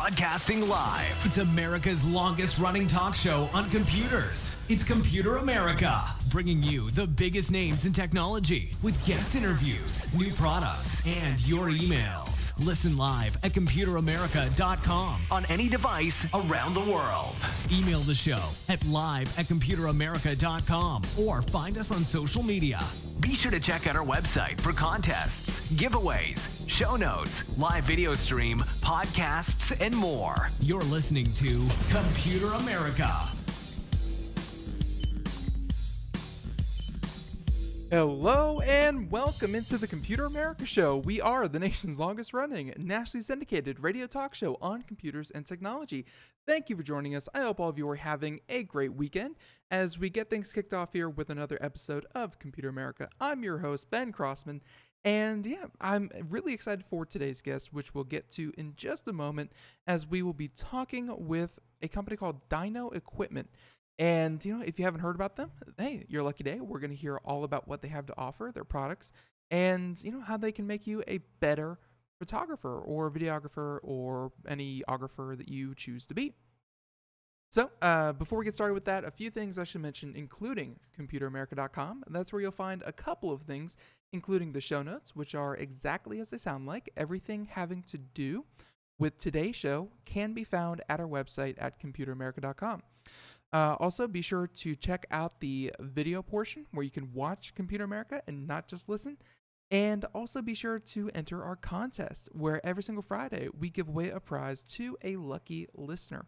Broadcasting live. It's America's longest running talk show on computers. It's Computer America, bringing you the biggest names in technology with guest interviews, new products, and your emails. Listen live at computeramerica.com on any device around the world. Email the show at live@computeramerica.com or find us on social media. Be sure to check out our website for contests, giveaways, show notes, live video stream, podcasts, and more. You're listening to Computer America. Hello and welcome into the Computer America Show. We are the nation's longest running, nationally syndicated radio talk show on computers and technology. Thank you for joining us. I hope all of you are having a great weekend as we get things kicked off here with another episode of Computer America. I'm your host, Ben Crossman, and I'm really excited for today's guest, which we'll get to in just a moment, as we will be talking with a company called Dyno Equipment. And, if you haven't heard about them, hey, you're lucky day. We're going to hear all about what they have to offer, their products, and, how they can make you a better photographer or videographer or anyographer that you choose to be. So, before we get started with that, a few things I should mention, including computeramerica.com. That's where you'll find a couple of things, including the show notes, which are exactly as they sound like. Everything having to do with today's show can be found at our website at computeramerica.com. Also, be sure to check out the video portion where you can watch Computer America and not just listen. And also be sure to enter our contest, where every single Friday we give away a prize to a lucky listener.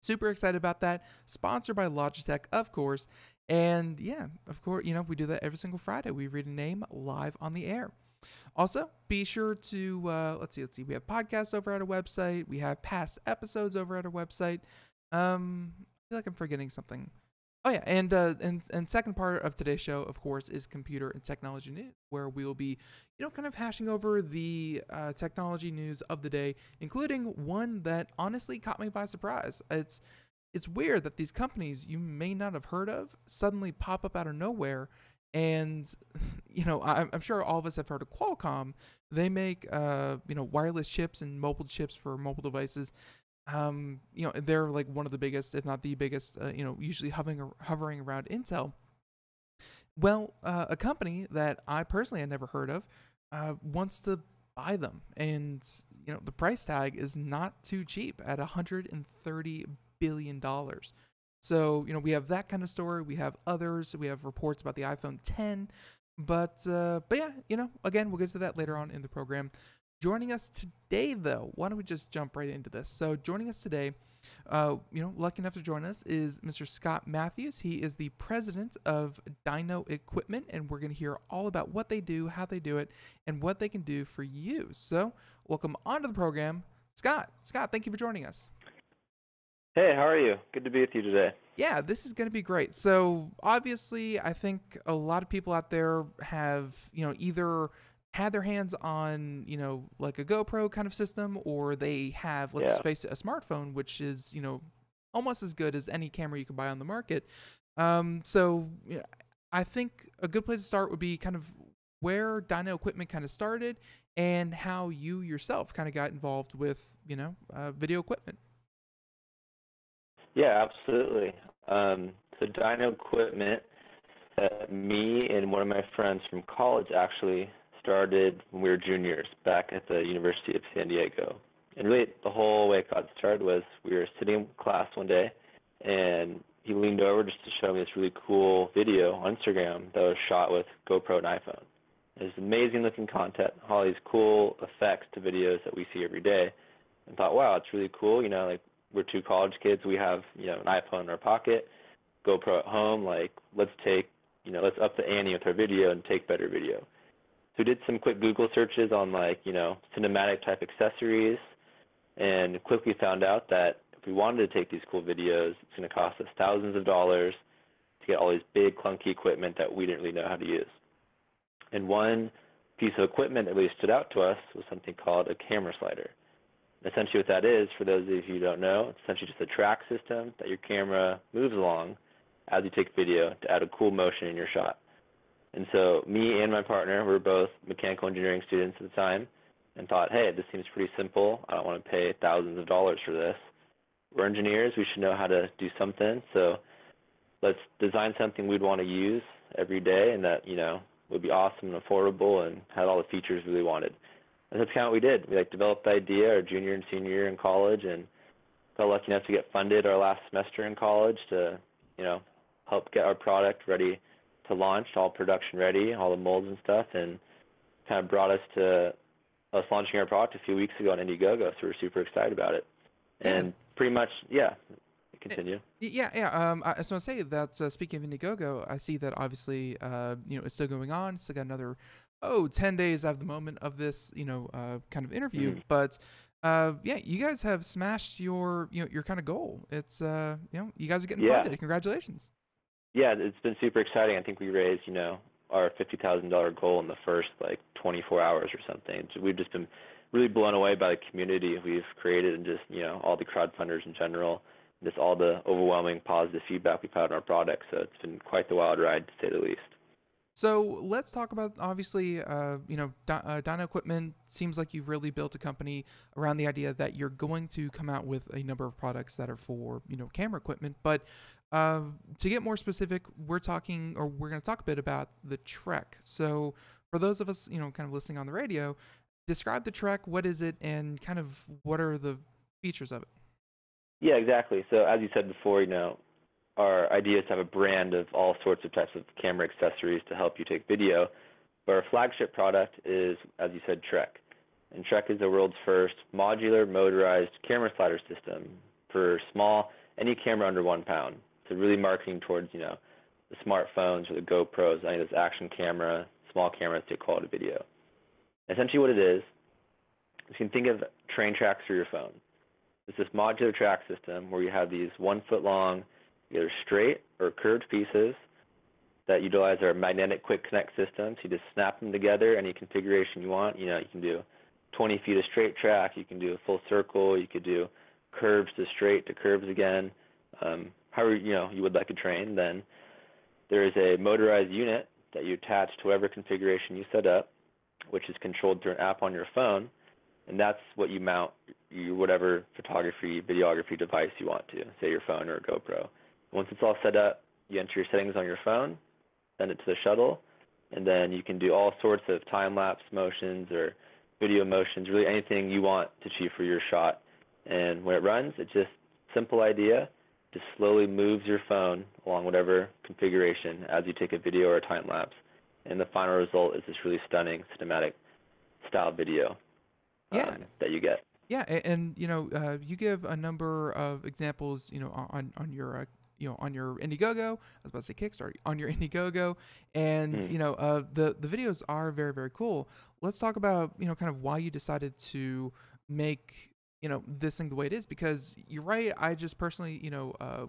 Super excited about that. Sponsored by Logitech, of course. And of course, we do that every single Friday. We read a name live on the air. Also, be sure to, let's see. We have podcasts over at our website. We have past episodes over at our website. I feel like I'm forgetting something. Oh yeah, and second part of today's show, of course, is computer and technology news, where we will be, kind of hashing over the technology news of the day, including one that honestly caught me by surprise. It's weird that these companies you may not have heard of suddenly pop up out of nowhere, and I'm sure all of us have heard of Qualcomm. They make wireless chips and mobile chips for mobile devices. They're like one of the biggest, if not the biggest, usually hovering around Intel. Well, a company that I personally had never heard of wants to buy them. And, the price tag is not too cheap at $130 billion. So, we have that kind of story. We have others. We have reports about the iPhone 10. But yeah, again, we'll get to that later on in the program. Joining us today, though, why don't we just jump right into this? So joining us today, lucky enough to join us is Mr. Scott Matthews. He is the president of Dyno Equipment, and we're going to hear all about what they do, how they do it, and what they can do for you. So welcome onto the program, Scott. Scott, thank you for joining us. Hey, how are you? Good to be with you today. Yeah, this is going to be great. So obviously, I think a lot of people out there have, either had their hands on, like a GoPro kind of system, or they have, let's face it, a smartphone, which is, almost as good as any camera you can buy on the market. So I think a good place to start would be kind of where Dyno Equipment kind of started and how you yourself kind of got involved with, video equipment. Yeah, absolutely. So Dyno Equipment, me and one of my friends from college actually started when we were juniors back at the University of San Diego. And really the whole way it got started was we were sitting in class one day and he leaned over just to show me this really cool video on Instagram that was shot with GoPro and iPhone. It was amazing looking content, all these cool effects to videos that we see every day, and thought, wow, it's really cool. Like we're two college kids, we have, an iPhone in our pocket, GoPro at home, like let's up the ante with our video and take better video. So we did some quick Google searches on cinematic type accessories, and quickly found out that if we wanted to take these cool videos, it's going to cost us thousands of dollars to get all these big clunky equipment that we didn't really know how to use. And one piece of equipment that really stood out to us was something called a camera slider. And essentially what that is, for those of you who don't know, it's essentially just a track system that your camera moves along as you take video to add a cool motion in your shot. And so me and my partner were both mechanical engineering students at the time, and thought, hey, this seems pretty simple. I don't want to pay thousands of dollars for this. We're engineers. We should know how to do something. So let's design something we'd want to use every day and that, would be awesome and affordable and had all the features we really wanted. And that's kind of what we did. We developed the idea our junior and senior year in college and got lucky enough to get funded our last semester in college to, help get our product ready to launch, all production ready, all the molds and stuff, and kind of brought us to us launching our product a few weeks ago on Indiegogo, so we're super excited about it. And pretty much, continue. I just want to say that speaking of Indiegogo, I see that obviously, it's still going on. It's still got another, 10 days at the moment of this, kind of interview. Mm-hmm. But you guys have smashed your kind of goal. It's, you guys are getting funded. Congratulations. Yeah, it's been super exciting. I think we raised, our $50,000 goal in the first 24 hours or something. So we've just been really blown away by the community we've created and just, all the crowdfunders in general, just all the overwhelming positive feedback we've had on our product. So it's been quite the wild ride, to say the least. So let's talk about, obviously, Dyno Equipment. Seems like you've really built a company around the idea that you're going to come out with a number of products that are for, camera equipment. But to get more specific, we're going to talk a bit about the Trek. So for those of us, kind of listening on the radio, describe the Trek. What is it, and kind of what are the features of it? Yeah, exactly. So as you said before, our idea is to have a brand of all sorts of types of camera accessories to help you take video. But our flagship product is, as you said, Trek. And Trek is the world's first modular motorized camera slider system for any camera under 1 pound. So really marketing towards, the smartphones or the GoPros, any of those action camera, small cameras to take quality video. Essentially what it is, you can think of train tracks for your phone. It's this modular track system where you have these 1 foot long, either straight or curved pieces that utilize our magnetic quick connect system. So you just snap them together, any configuration you want. You can do 20 feet of straight track, you can do a full circle, you could do curves to straight to curves again, however you would like to train. Then there is a motorized unit that you attach to whatever configuration you set up, which is controlled through an app on your phone, and that's what you mount whatever photography, videography device you want to, say your phone or a GoPro. Once it's all set up, you enter your settings on your phone, send it to the shuttle, and then you can do all sorts of time-lapse motions or video motions, really anything you want to achieve for your shot. And when it runs, it's just simple idea, just slowly moves your phone along whatever configuration as you take a video or a time-lapse. And the final result is this really stunning cinematic style video that you get. Yeah, and you give a number of examples, on your on your Indiegogo. I was about to say Kickstarter, on your Indiegogo, and the videos are very, very cool. Let's talk about kind of why you decided to make this thing the way it is, because you're right. I just personally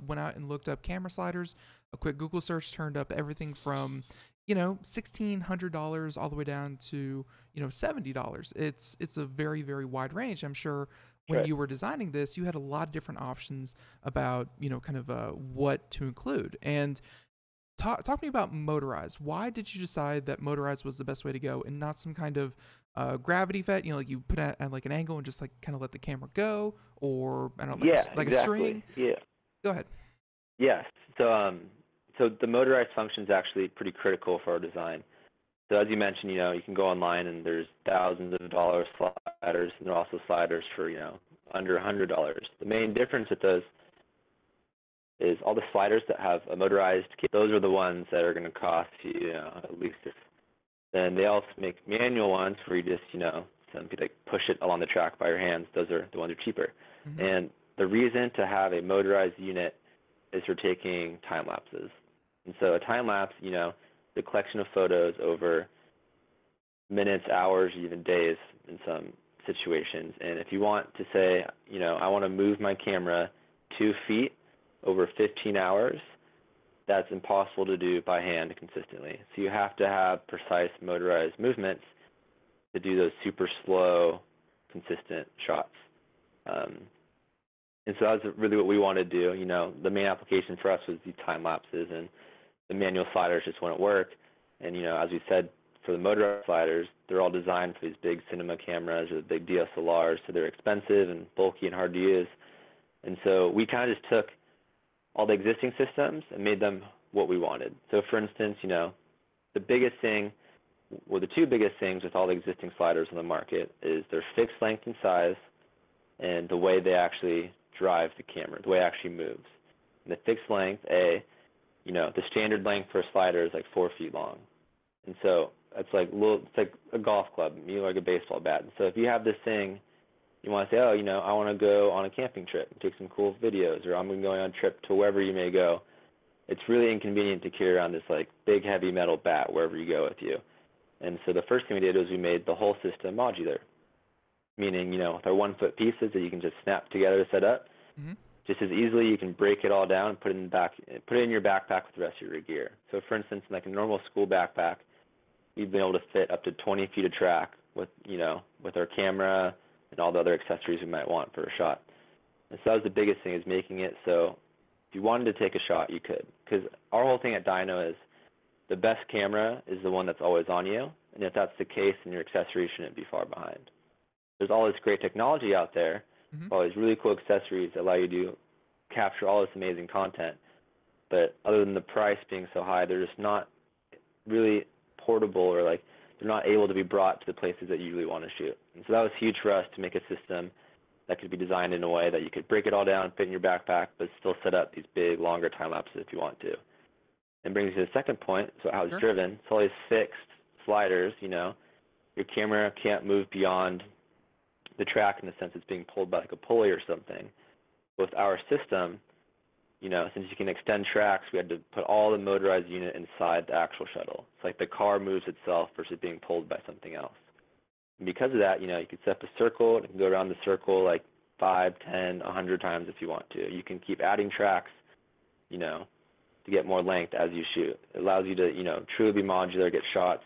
went out and looked up camera sliders. A quick Google search turned up everything from $1,600 all the way down to $70. It's a very, very wide range. I'm sure when you were designing this, you had a lot of different options about kind of what to include. And talk to me about motorized. Why did you decide that motorized was the best way to go and not some kind of gravity fed? You put it at an angle and just kind of let the camera go, or I don't know, like a string. Yeah. Go ahead. Yes. So the motorized function is actually pretty critical for our design. So as you mentioned, you can go online and there's thousands of dollar sliders, and there are also sliders for, under $100. The main difference with those is all the sliders that have a motorized kit, those are the ones that are going to cost you, at least. Then they also make manual ones where you just, push it along the track by your hands. Those are the ones that are cheaper. Mm-hmm. And the reason to have a motorized unit is for taking time lapses. And so a time lapse, the collection of photos over minutes, hours, even days in some situations. And if you want to say, I want to move my camera 2 feet over 15 hours, that's impossible to do by hand consistently. So you have to have precise motorized movements to do those super slow, consistent shots. And so that was really what we wanted to do. The main application for us was these time lapses, and the manual sliders just wouldn't work. And, as we said, for the motorized sliders, they're all designed for these big cinema cameras or the big DSLRs, so they're expensive and bulky and hard to use. And so we kind of just took all the existing systems and made them what we wanted. So for instance, the biggest thing, well, the two biggest things with all the existing sliders on the market is their fixed length and size and the way they actually drive the camera, the way it actually moves. And the fixed length, the standard length for a slider is like 4 feet long. And so it's like a golf club, like a baseball bat. And so if you have this thing, you want to say, I want to go on a camping trip and take some cool videos, or I'm going on a trip to wherever you may go. It's really inconvenient to carry around this like big heavy metal bat wherever you go with you. And so the first thing we did was we made the whole system modular, meaning, with our 1 foot pieces that you can just snap together to set up, just as easily you can break it all down and put it in your backpack with the rest of your gear. So for instance, in like a normal school backpack, we've been able to fit up to 20 feet of track with our camera and all the other accessories we might want for a shot. And so that was the biggest thing, is making it so if you wanted to take a shot, you could. Because our whole thing at Dyno is the best camera is the one that's always on you. And if that's the case, then your accessories shouldn't be far behind. There's all this great technology out there, all these really cool accessories that allow you to capture all this amazing content. But other than the price being so high, they're just not really portable, or like they're not able to be brought to the places that you really want to shoot. And so that was huge for us to make a system that could be designed in a way that you could break it all down, fit in your backpack, but still set up these big, longer time lapses if you want to. And brings me to the second point, so how it's driven. It's all these fixed sliders, your camera can't move beyond the track in the sense it's being pulled by like a pulley or something. With our system, since you can extend tracks, we had to put all the motorized unit inside the actual shuttle. It's like the car moves itself versus being pulled by something else. And because of that, you can set up a circle, and it can go around the circle like 5, 10, 100 times if you want to. You can keep adding tracks, to get more length as you shoot. It allows you to, truly be modular, get shots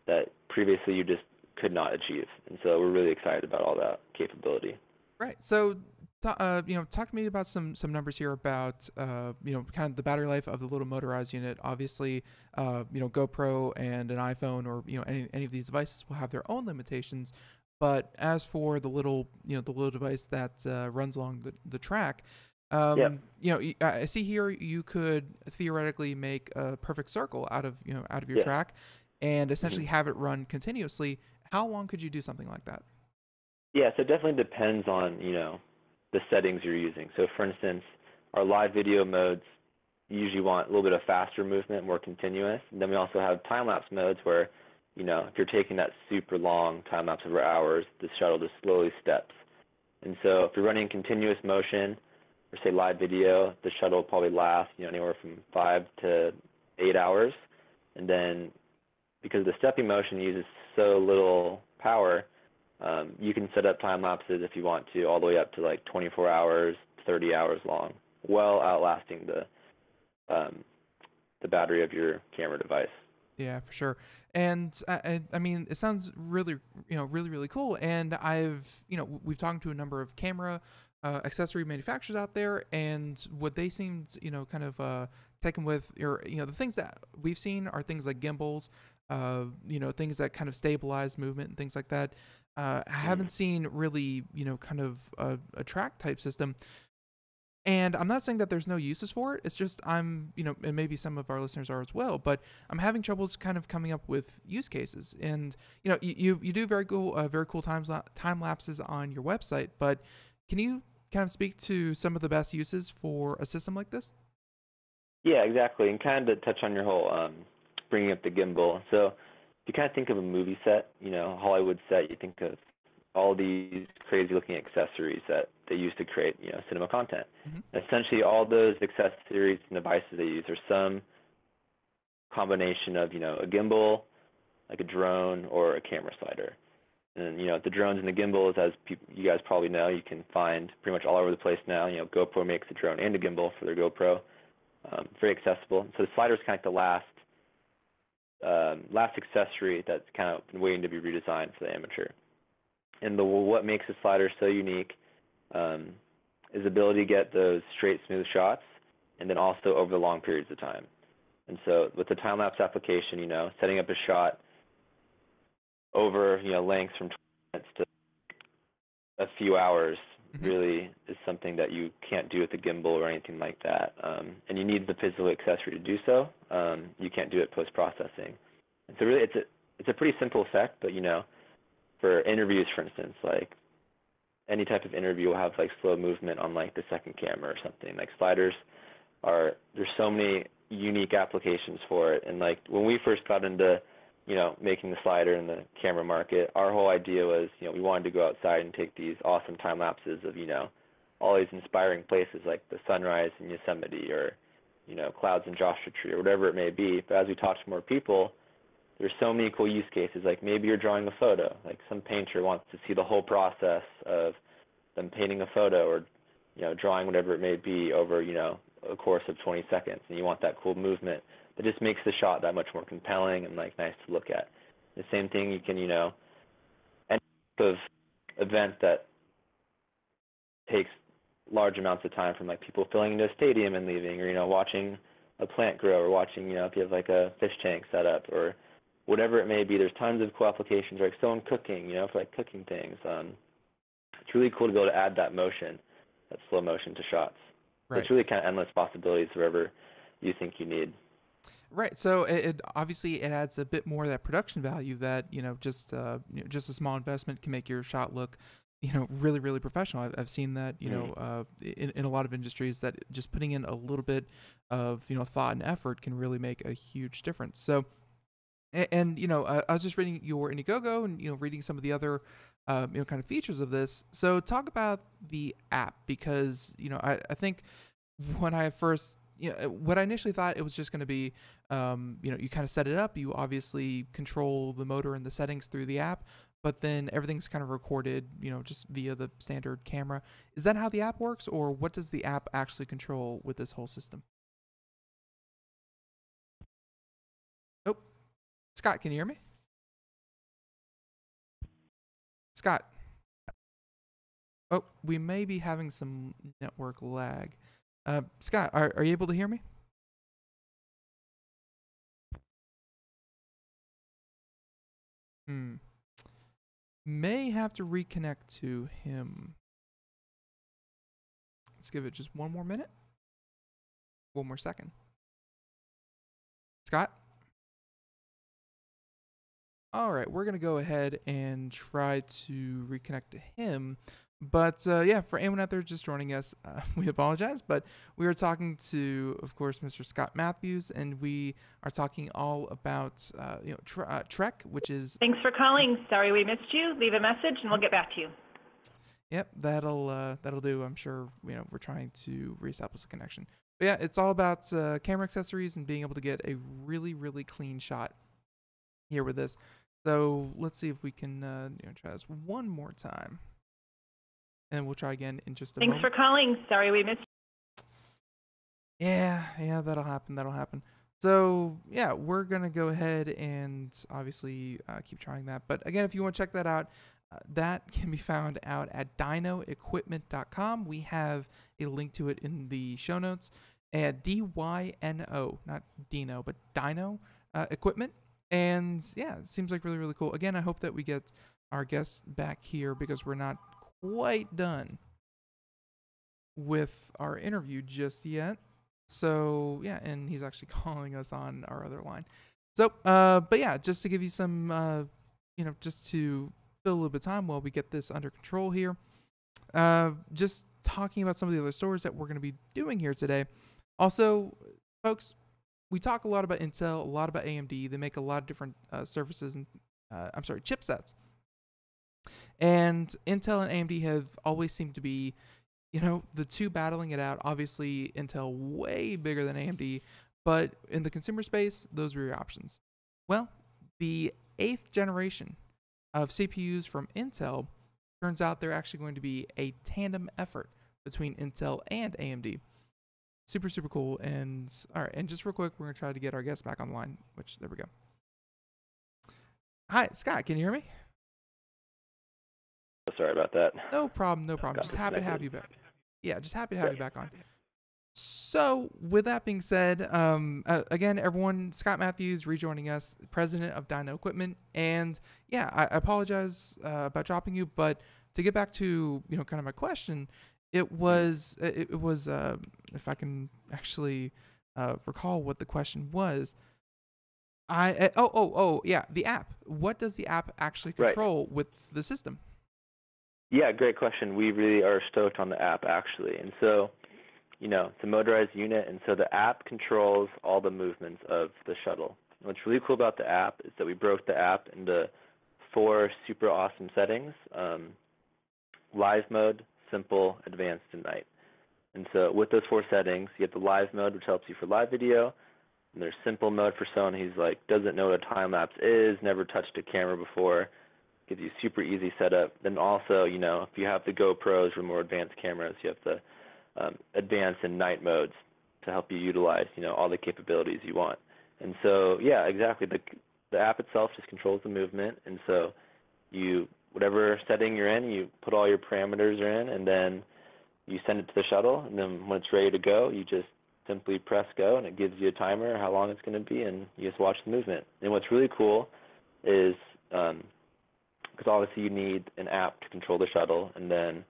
that previously you just could not achieve. And so we're really excited about all that capability. Right. So, talk to me about some numbers here about, kind of the battery life of the little motorized unit. Obviously, GoPro and an iPhone, or, any of these devices will have their own limitations. But as for the little device that runs along the track, I see here you could theoretically make a perfect circle out of your track, and essentially have it run continuously. How long could you do something like that? Yeah, so it definitely depends on, the settings you're using. So for instance, our live video modes, you usually want a little bit of faster movement, more continuous. And then we also have time-lapse modes where, if you're taking that super long time-lapse over hours, the shuttle just slowly steps. And so if you're running continuous motion, or say live video, the shuttle will probably last, anywhere from 5 to 8 hours. And then because the stepping motion uses so little power, you can set up time lapses if you want to, all the way up to like 24 hours, 30 hours long, well outlasting the battery of your camera device. Yeah, for sure. And I mean, it sounds really, really cool. And we've talked to a number of camera accessory manufacturers out there, and what they seemed, kind of taken with, or the things that we've seen are things like gimbals, things that kind of stabilize movement and things like that. I haven't seen really, kind of a track type system. And I'm not saying that there's no uses for it. It's just and maybe some of our listeners are as well, but I'm having troubles kind of coming up with use cases. And, you do very cool time lapses on your website, but can you kind of speak to some of the best uses for a system like this? Yeah, exactly. And kind of to touch on your whole bringing up the gimbal. So if you kind of think of a movie set, Hollywood set, you think of all these crazy looking accessories that they use to create, cinema content. Essentially, all those accessories and devices they use are some combination of, a gimbal, like a drone, or a camera slider. And, the drones and the gimbals, as you guys probably know, you can find pretty much all over the place now. GoPro makes a drone and a gimbal for their GoPro. Very accessible. So the slider is kind of the last accessory that's kind of been waiting to be redesigned for the amateur. And what makes the slider so unique is the ability to get those straight, smooth shots, and then also over the long periods of time. And so with the time-lapse application, setting up a shot over, lengths from 20 minutes to a few hours Mm-hmm. really is something that you can't do with a gimbal or anything like that. And you need the physical accessory to do so. You can't do it post-processing. And so really it's a pretty simple effect, but for interviews, for instance, like any type of interview will have like slow movement on like the second camera or something. Like sliders there's so many unique applications for it. And like when we first got into making the slider in the camera market, our whole idea was, we wanted to go outside and take these awesome time lapses of, all these inspiring places like the sunrise in Yosemite or, clouds in Joshua Tree or whatever it may be. But as we talked to more people, there's so many cool use cases. Like maybe you're drawing a photo, like some painter wants to see the whole process of them painting a photo or, drawing whatever it may be over, a course of 20 seconds, and you want that cool movement. That just makes the shot that much more compelling and like nice to look at. The same thing you can, any type of event that takes large amounts of time from like people filling into a stadium and leaving, or watching a plant grow, or watching, if you have like a fish tank set up or whatever it may be. There's tons of cool applications, like someone cooking, for like cooking things. It's really cool to be able to add that motion, that slow motion to shots. Right. So it's really kind of endless possibilities wherever you think you need. Right. So it obviously it adds a bit more of that production value that just a small investment can make your shot look really, really professional. I've seen that in a lot of industries that just putting in a little bit of thought and effort can really make a huge difference. So and I was just reading your Indiegogo and reading some of the other kind of features of this. So talk about the app, because I think when I first what I initially thought it was just going to be, you kind of set it up. You obviously control the motor and the settings through the app, but then everything's kind of recorded, just via the standard camera. Is that how the app works, or what does the app actually control with this whole system? Oh, Scott, can you hear me? Scott. Oh, we may be having some network lag. Scott, are you able to hear me? May have to reconnect to him. Let's give it just one more minute. One more second. Scott? All right, we're going to go ahead and try to reconnect to him. But yeah, for anyone out there just joining us, we apologize, but we are talking to, of course, Mr. Scott Matthews, and we are talking all about Trek, which is. Thanks for calling. Sorry we missed you. Leave a message, and we'll get back to you. Yep, that'll do. I'm sure we're trying to reestablish the connection. But yeah, it's all about camera accessories and being able to get a really, really clean shot here with this. So let's see if we can try this one more time. And we'll try again in just a moment. Thanks for calling. Sorry we missed you. Yeah, that'll happen. So yeah, we're gonna go ahead and obviously keep trying that. But again, if you want to check that out, that can be found out at dynoequipment.com. We have a link to it in the show notes. At DYNO, not Dino, but Dyno Equipment. And yeah, it seems like really, really cool. Again, I hope that we get our guests back here, because we're not quite done with our interview just yet. So yeah, and he's actually calling us on our other line. So but yeah, just to give you some just to fill a little bit of time while we get this under control here, just talking about some of the other stories that we're going to be doing here today. Also, folks, we talk a lot about Intel, a lot about AMD. They make a lot of different surfaces and chipsets. And Intel and AMD have always seemed to be, the two battling it out. Obviously, Intel way bigger than AMD, but in the consumer space, those were your options. Well, the 8th generation of CPUs from Intel turns out they're actually going to be a tandem effort between Intel and AMD. Super, super cool. And all right, and just real quick, we're going to try to get our guest back online, which there we go. Hi, Scott, can you hear me? Sorry about that. No problem. Just happy to have you back. Yeah, just happy to have you back on. So, with that being said, again, everyone, Scott Matthews rejoining us, president of Dyno Equipment, and yeah, I apologize about dropping you, but to get back to kind of my question, it was if I can actually recall what the question was, yeah, the app. What does the app actually Right. control with the system? Yeah, great question. We really are stoked on the app, actually. And so, it's a motorized unit, and so the app controls all the movements of the shuttle. And what's really cool about the app is that we broke the app into 4 super awesome settings: live mode, simple, advanced, and night. And so with those 4 settings, you have the live mode, which helps you for live video, and there's simple mode for someone who's like doesn't know what a time lapse is, never touched a camera before, gives you super easy setup. Then also, if you have the GoPros or more advanced cameras, you have the advanced and night modes to help you utilize, all the capabilities you want. And so, yeah, exactly. The app itself just controls the movement, and so whatever setting you're in, you put all your parameters in, and then you send it to the shuttle, and then when it's ready to go, you just simply press go, and it gives you a timer, how long it's going to be, and you just watch the movement. And what's really cool is, because obviously you need an app to control the shuttle, and then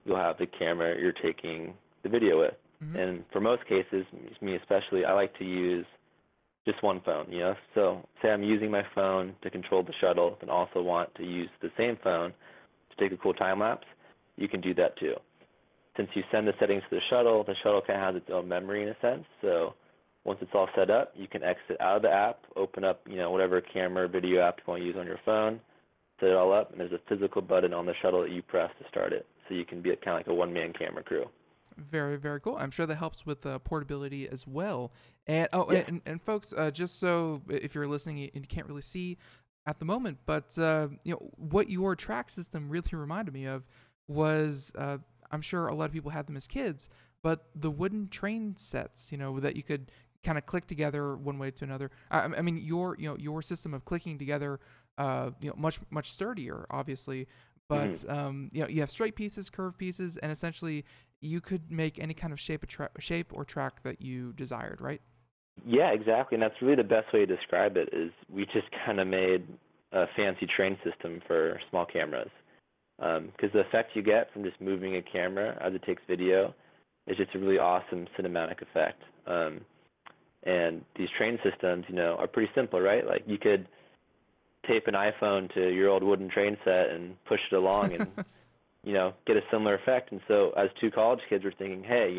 you'll have the camera you're taking the video with. Mm-hmm. And for most cases, me especially, I like to use just one phone, So say I'm using my phone to control the shuttle and also want to use the same phone to take a cool time lapse, you can do that too. Since you send the settings to the shuttle kind of has its own memory in a sense. So once it's all set up, you can exit out of the app, open up, whatever camera or video app you want to use on your phone, set it all up, and there's a physical button on the shuttle that you press to start it. So you can be kind of like a one-man camera crew. Very, very cool. I'm sure that helps with portability as well. And Yeah. and folks, just so if you're listening and you can't really see at the moment, but what your track system really reminded me of was I'm sure a lot of people had them as kids, but the wooden train sets, that you could kind of click together one way to another. I mean, your system of clicking together, much sturdier, obviously. But Mm-hmm. you have straight pieces, curved pieces, and essentially you could make any kind of shape or track that you desired, right? Yeah, exactly. And that's really the best way to describe it is we just kind of made a fancy train system for small cameras. Because the effect you get from just moving a camera as it takes video is just a really awesome cinematic effect. And these train systems, are pretty simple, right? Like you could tape an iPhone to your old wooden train set and push it along and, get a similar effect. And so as 2 college kids were thinking, hey,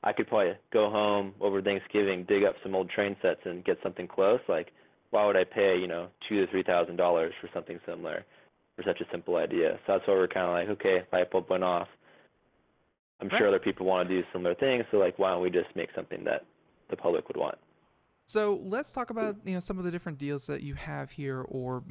I could probably go home over Thanksgiving, dig up some old train sets and get something close. Like, why would I pay, $2,000 to $3,000 for something similar for such a simple idea? So that's why we're kind of like, okay, light bulb went off. I'm Right. sure other people want to do similar things. So like, why don't we just make something that the public would want? So let's talk about some of the different deals that you have here, or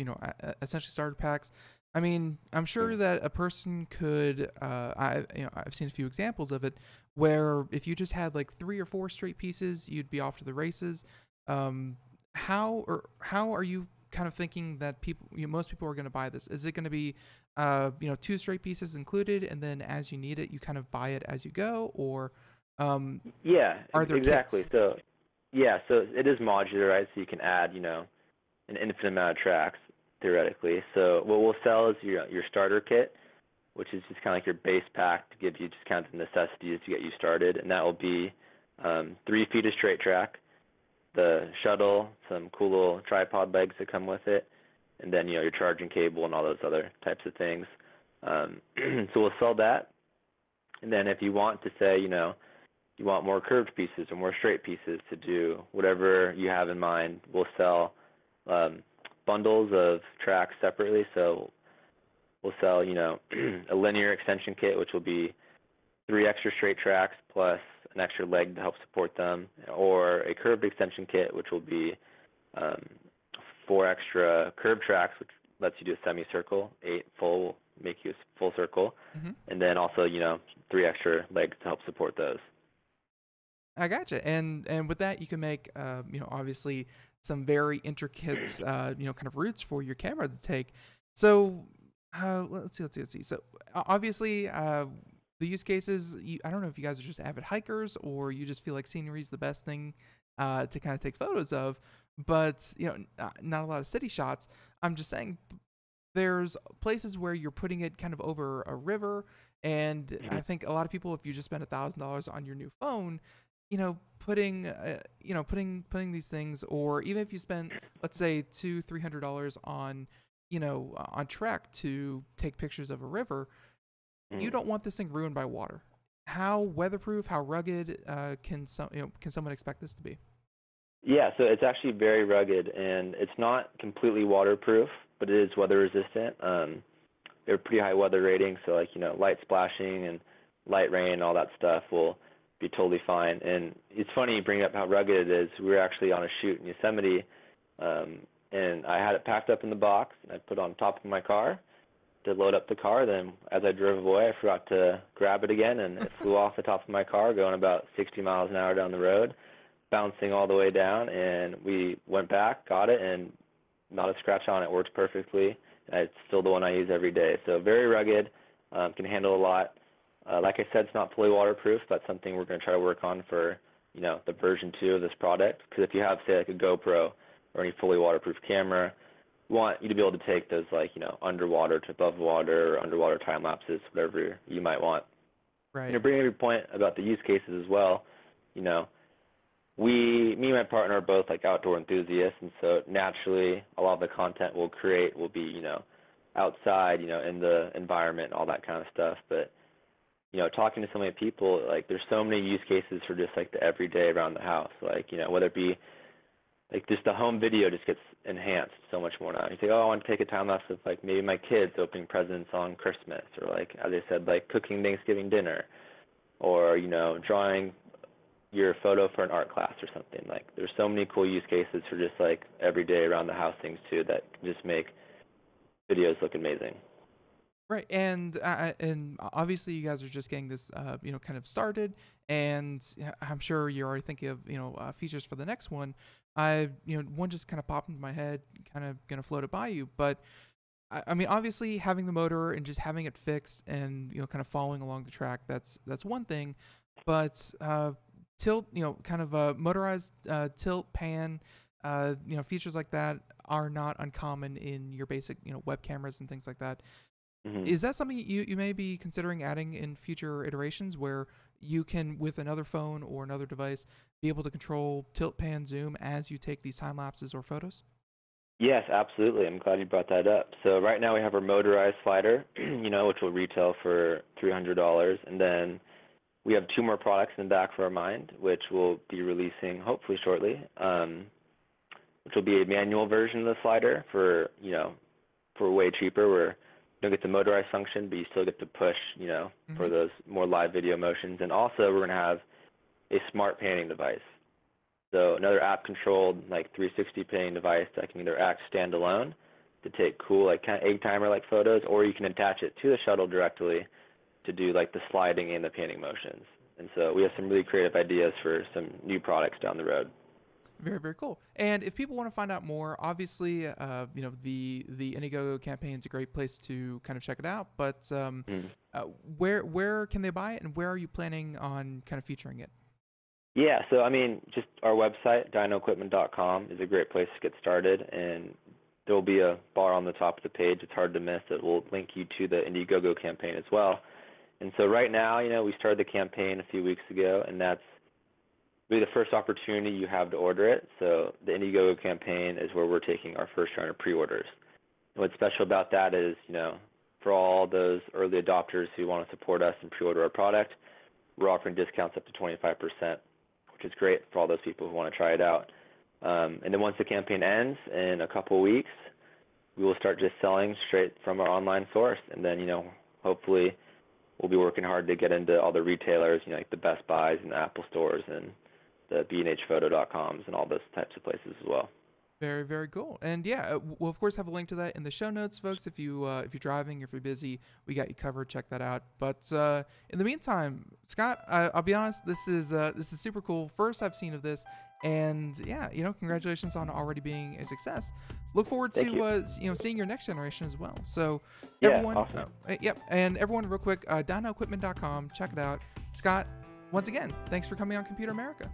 essentially starter packs. I mean, I'm sure that a person could. I've seen a few examples of it where if you just had like 3 or 4 straight pieces, you'd be off to the races. How are you kind of thinking that most people are going to buy this? Is it going to be 2 straight pieces included, and then as you need it, you kind of buy it as you go, or Yeah, are there exactly. kits? So, yeah, so it is modular, right? So you can add, an infinite amount of tracks theoretically. So what we'll sell is your starter kit, which is just kind of like your base pack to give you just kind of the necessities to get you started, and that will be 3 feet of straight track, the shuttle, some cool little tripod legs that come with it, and then your charging cable and all those other types of things. So we'll sell that, and then if you want to say, you want more curved pieces or more straight pieces to do whatever you have in mind, we'll sell bundles of tracks separately. So we'll sell, a linear extension kit, which will be 3 extra straight tracks plus an extra leg to help support them, or a curved extension kit, which will be 4 extra curved tracks, which lets you do a semicircle. 8 full will make you a full circle, and then also, 3 extra legs to help support those. I gotcha. And with that, you can make, obviously some very intricate, kind of routes for your camera to take. So let's see. So obviously, the use cases, I don't know if you guys are just avid hikers or you just feel like scenery is the best thing to kind of take photos of, but not a lot of city shots. I'm just saying there's places where you're putting it kind of over a river, and I think a lot of people, if you just spend $1,000 on your new phone, putting these things, or even if you spend, let's say, $200-300 on on Trek to take pictures of a river, you don't want this thing ruined by water. How weatherproof, how rugged can someone expect this to be? Yeah, so it's actually very rugged, and it's not completely waterproof, but it is weather resistant. They're pretty high weather ratings, so like light splashing and light rain, all that stuff will be totally fine. And it's funny you bring up how rugged it is. We were actually on a shoot in Yosemite, and I had it packed up in the box, and I put it on top of my car to load up the car. Then as I drove away, I forgot to grab it again, and it flew off the top of my car going about 60 miles an hour down the road, bouncing all the way down. And we went back, got it, and not a scratch on it. Works perfectly. It's still the one I use every day. So very rugged, can handle a lot. Like I said, it's not fully waterproof. That's something we're going to try to work on for the version 2 of this product. Because if you have, say, like a GoPro or any fully waterproof camera, we want you to be able to take those underwater to above water or underwater time lapses, whatever you might want. Right. Bringing up your point about the use cases as well, me and my partner are both like outdoor enthusiasts, and so naturally a lot of the content we'll create will be, outside, in the environment and all that kind of stuff. But, talking to so many people, like there's so many use cases for just like the everyday around the house, like, whether it be like just the home video just gets enhanced so much more now. You say, oh, I want to take a time lapse of like maybe my kids opening presents on Christmas, or like, as I said, like cooking Thanksgiving dinner, or, drawing your photo for an art class or something. Like there's so many cool use cases for just like everyday around the house things too that can just make videos look amazing. Right, and obviously you guys are just getting this, kind of started, and I'm sure you're already thinking of, features for the next one. One just kind of popped into my head, kind of gonna float it by you, but I mean, obviously having the motor and just having it fixed and kind of following along the track, that's one thing, but tilt, kind of a motorized tilt pan, features like that are not uncommon in your basic web cameras and things like that. Is that something you may be considering adding in future iterations, where you can, with another phone or another device, be able to control tilt, pan, zoom as you take these time lapses or photos? Yes, absolutely. I'm glad you brought that up. So right now we have our motorized slider, which will retail for $300, and then we have 2 more products in the back of our mind, which we'll be releasing hopefully shortly, which will be a manual version of the slider for way cheaper, where you don't get the motorized function, but you still get to push, for those more live video motions. And also we're going to have a smart panning device. So another app-controlled, like 360 panning device that can either act standalone to take cool, like kind of egg timer-like photos, or you can attach it to the shuttle directly to do like the sliding and the panning motions. And so we have some really creative ideas for some new products down the road. Very, very cool. And if people want to find out more, obviously, the Indiegogo campaign is a great place to kind of check it out. But where can they buy it, and where are you planning on kind of featuring it? Yeah, so I mean, just our website, dynoequipment.com, is a great place to get started, and there will be a bar on the top of the page. It's hard to miss. It will link you to the Indiegogo campaign as well. And so right now, we started the campaign a few weeks ago, and that's really the first opportunity you have to order it. So the Indiegogo campaign is where we're taking our first round of pre-orders. And what's special about that is, for all those early adopters who want to support us and pre-order our product, we're offering discounts up to 25%, which is great for all those people who want to try it out. And then once the campaign ends in a couple of weeks, we will start just selling straight from our online source. And then, hopefully we'll be working hard to get into all the retailers, like the Best Buys and the Apple stores and the B&HPhoto.coms and all those types of places as well. Very, very cool. And yeah, we'll of course have a link to that in the show notes, folks. If you're driving, if you're busy, we got you covered. Check that out. But in the meantime, Scott, I'll be honest, this is super cool. First I've seen of this, and yeah, congratulations on already being a success. Look forward to seeing your next generation as well. So everyone, awesome. Yep, and everyone, real quick, dynoequipment.com, check it out. Scott, once again, thanks for coming on Computer America.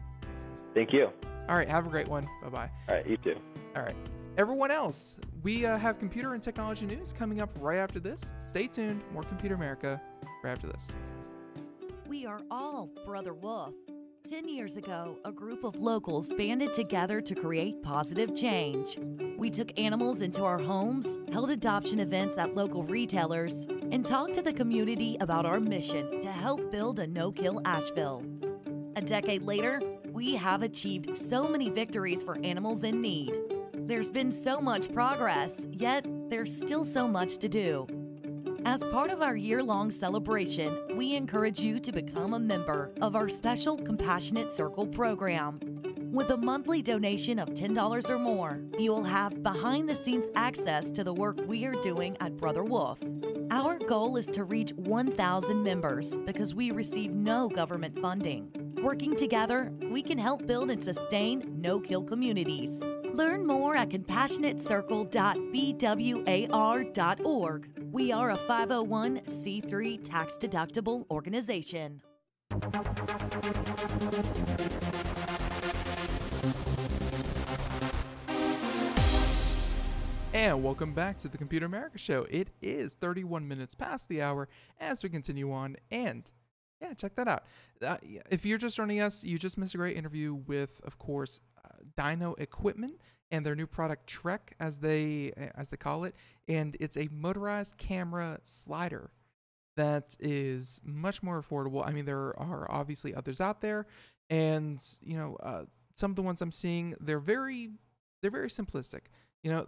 Thank you. All right, have a great one. Bye-bye. All right, you too. All right. Everyone else, we have computer and technology news coming up right after this. Stay tuned. More Computer America right after this. We are all Brother Wolf. 10 years ago, a group of locals banded together to create positive change. We took animals into our homes, held adoption events at local retailers, and talked to the community about our mission to help build a no-kill Asheville. A decade later, we have achieved so many victories for animals in need. There's been so much progress, yet there's still so much to do. As part of our year-long celebration, we encourage you to become a member of our special Compassionate Circle program. With a monthly donation of $10 or more, you will have behind-the-scenes access to the work we are doing at Brother Wolf. Our goal is to reach 1,000 members because we receive no government funding. Working together, we can help build and sustain no-kill communities. Learn more at compassionatecircle.bwar.org. We are a 501c3 tax-deductible organization. And welcome back to the Computer America Show. It is 31 minutes past the hour as we continue on, and yeah, check that out. If you're just joining us, you just missed a great interview with, of course, Dyno Equipment and their new product Trek, as they call it, and it's a motorized camera slider that is much more affordable. I mean, there are obviously others out there, and some of the ones I'm seeing, they're very simplistic.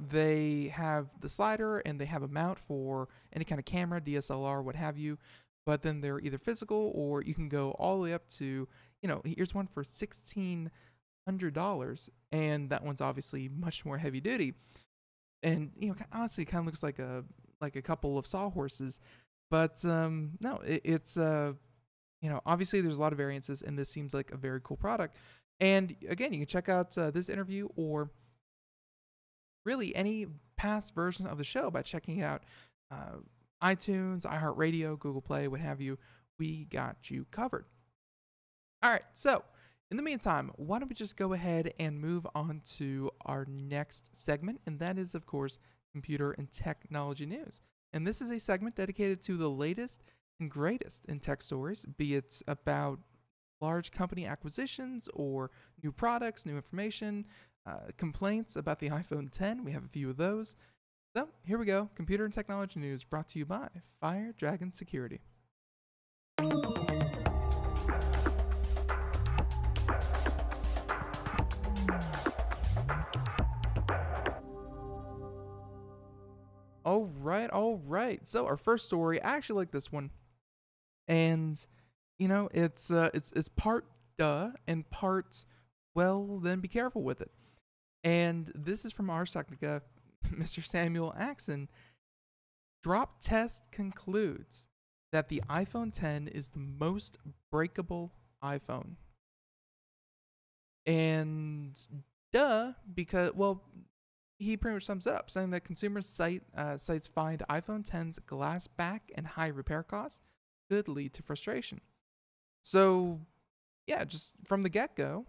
They have the slider and they have a mount for any kind of camera, DSLR, what have you. But then they're either physical, or you can go all the way up to, here's one for $1,600, and that one's obviously much more heavy duty. And honestly, it kind of looks like a couple of sawhorses. But no, it's obviously there's a lot of variances, and this seems like a very cool product. And again, you can check out this interview or really any past version of the show by checking out iTunes, iHeartRadio, Google Play, what have you. We got you covered. All right, so in the meantime, why don't we just go ahead and move on to our next segment, and that is, of course, computer and technology news. And this is a segment dedicated to the latest and greatest in tech stories, be it about large company acquisitions or new products, new information, complaints about the iPhone 10. We have a few of those. So here we go. Computer and technology news brought to you by Fire Dragon Security. All right. So our first story, I actually like this one, and it's part duh and part well, then be careful with it. And this is from Ars Technica, Mr. Samuel Axon. Drop test concludes that the iPhone 10 is the most breakable iPhone. And duh, because, well, he pretty much sums it up, saying that consumers sites find iPhone 10's glass back and high repair costs could lead to frustration. So, yeah, just from the get-go,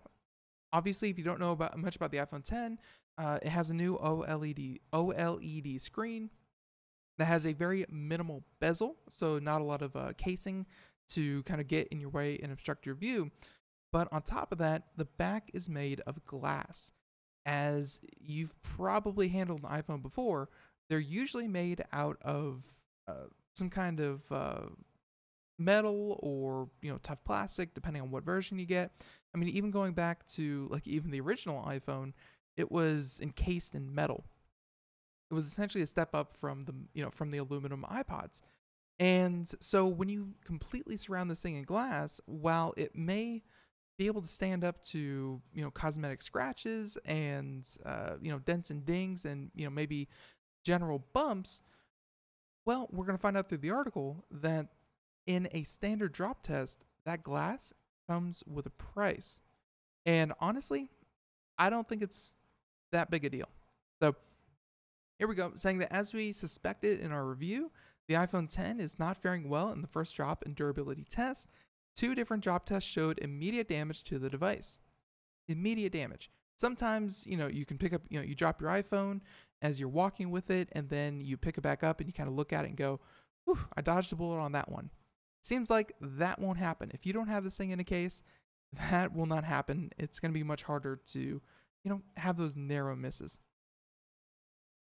obviously, if you don't know much about the iPhone 10, it has a new OLED screen that has a very minimal bezel, so not a lot of casing to kind of get in your way and obstruct your view. But on top of that, the back is made of glass. As you've probably handled an iPhone before, they're usually made out of some kind of metal or tough plastic, depending on what version you get. I mean, even going back to like even the original iPhone, it was encased in metal. It was essentially a step up from the aluminum iPods. And so when you completely surround this thing in glass, while it may be able to stand up to, cosmetic scratches and, dents and dings and, maybe general bumps. Well, we're going to find out through the article that in a standard drop test, that glass comes with a price. And honestly, I don't think it's that big a deal. So here we go, saying that as we suspected in our review, the iPhone X is not faring well in the first drop and durability test. 2 different drop tests showed immediate damage to the device. Immediate damage. Sometimes, you can pick up, you drop your iPhone as you're walking with it, and then you pick it back up and you kind of look at it and go, whew, I dodged a bullet on that one. Seems like that won't happen. If you don't have this thing in a case, that will not happen. It's going to be much harder to, have those narrow misses.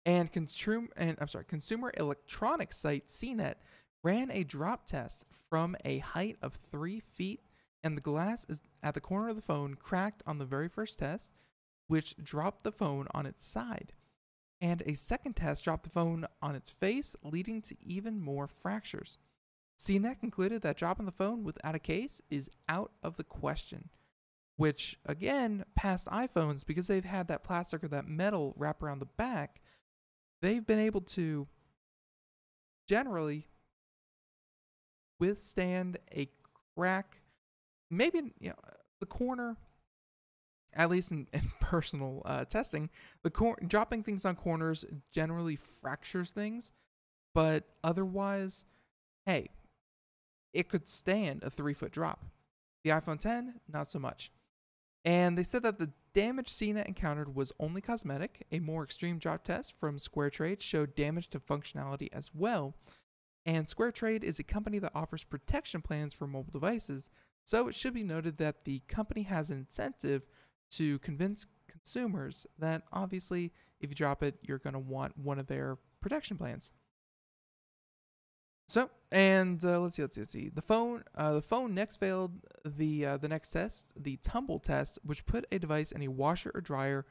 And consumer electronics site CNET ran a drop test from a height of 3 feet, and the glass is at the corner of the phone cracked on the very first test, which dropped the phone on its side. And a second test dropped the phone on its face, leading to even more fractures. CNET concluded that dropping the phone without a case is out of the question, which, again, past iPhones, because they've had that plastic or that metal wrap around the back, they've been able to generally withstand a crack, maybe, the corner, at least in personal testing, dropping things on corners generally fractures things, but otherwise, hey, it could stand a 3-foot drop. The iPhone X, not so much. And they said that the damage CNET encountered was only cosmetic. A more extreme drop test from SquareTrade showed damage to functionality as well. And SquareTrade is a company that offers protection plans for mobile devices, so it should be noted that the company has an incentive to convince consumers that obviously if you drop it, you're going to want one of their protection plans. So, and let's see. The phone next failed the next test, the tumble test, which put a device in a washer or dryer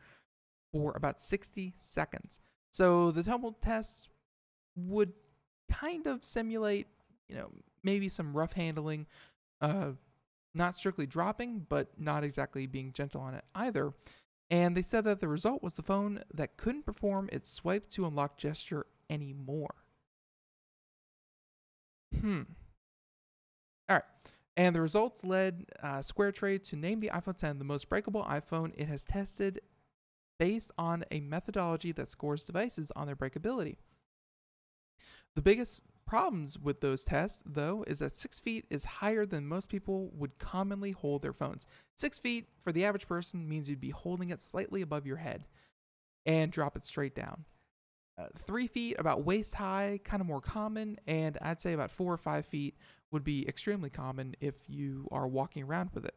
for about 60 seconds. So the tumble test would kind of simulate, maybe some rough handling, not strictly dropping, but not exactly being gentle on it either. And they said that the result was the phone that couldn't perform its swipe to unlock gesture anymore. All right. And the results led SquareTrade to name the iPhone X the most breakable iPhone it has tested based on a methodology that scores devices on their breakability. The biggest problems with those tests, though, is that 6 feet is higher than most people would commonly hold their phones. 6 feet for the average person means you'd be holding it slightly above your head and drop it straight down. 3 feet, about waist high, kind of more common, and I'd say about 4 or 5 feet would be extremely common if you are walking around with it.